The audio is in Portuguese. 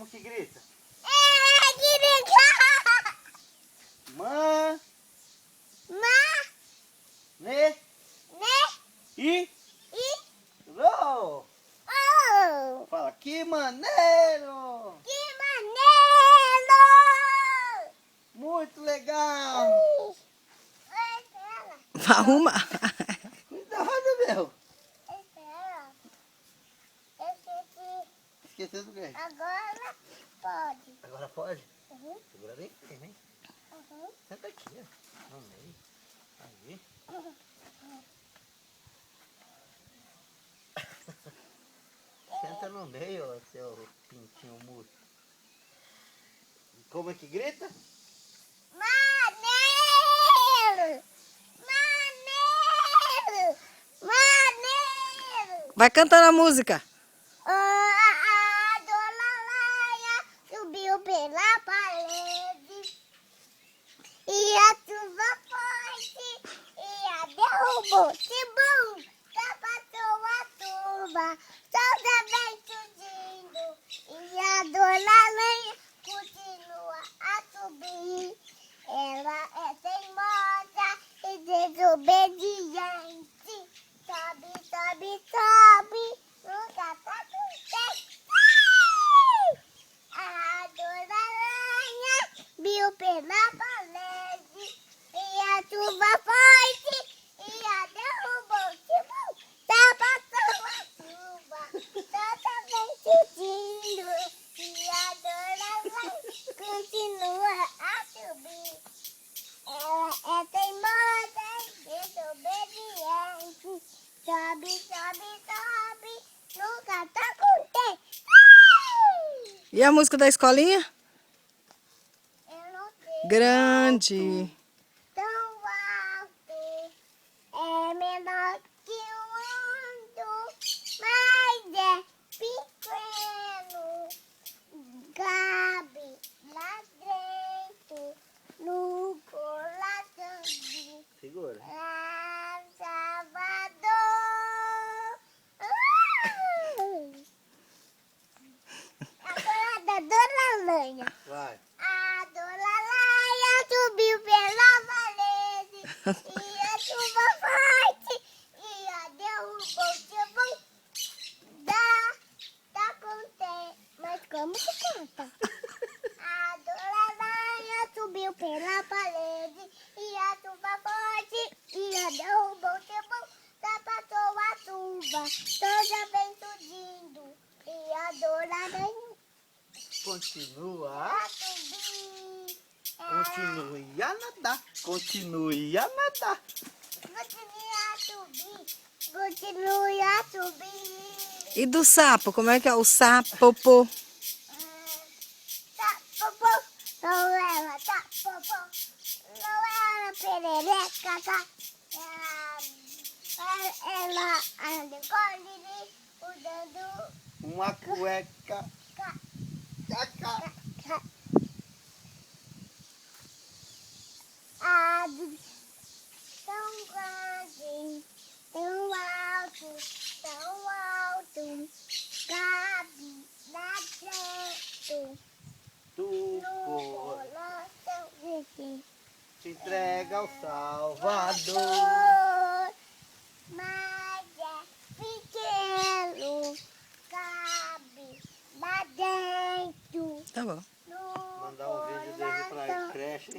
Como que grita? Grita. Mã, né, e, rô. Oh, Fala, que maneiro! que maneiro! Muito legal! Espera, Vai arrumar. Cuidado, meu! espera. Esqueci. Esqueceu do quê? Agora pode. Agora pode? Uhum, Segura bem, vem. uhum. Senta aqui, ó. No meio. Aí. Senta no meio, ó, seu pintinho murcho. Como é que grita? Maneiro! Maneiro! Maneiro! Vai cantando a música. A dona Laia subiu pela parede e a chuva forte e a derrubou o tibum, passou a turba, toda vem surgindo e a dona Laia continua a subir. Ela é teimosa e desobediente. Sobe, sobe, sobe, nunca tá contente. A dona Aranha viu pela parede e a chuva forte e a derrubou o tibum. Tá passando a chuva, toda vez surgindo e a dona Aranha continua a subir. Ela é teimosa e desobediente. Sobe, sobe, sobe, nunca tá contente. E a música da escolinha? Eu não sei. Grande. Tão alto, é menor que o mundo, mas é pequeno. Cabe lá dentro, no coração. Segura. Lá Salvador. Agora da Dona Lanha. Vai. A Dona Laia subiu pela parede e a chuva forte e a derrubou o tibum. Tá contente. Mas como que canta? A Dona Laia subiu pela parede e a chuva forte e a derrubou o tibum. Passou a chuva, toda vem surgindo e a Dona Laia Continua. a subir. Continue a nadar. Continue a nadar. Continue a subir. Continue a subir. E do sapo? Como é que é? O sapo, pô. Tá, popô. Não ela, tá, popô. Não ela, perereca, tá. Ela anda colhe usando Uma cueca. Caca. a tão grande, tão alto, cabe lá dentro, Tu no for, coração de se entrega ao Salvador. Salvador. Mas é pequeno, cabe lá dentro, Tá bom. no Mandar um vídeo dele pra coração creche. de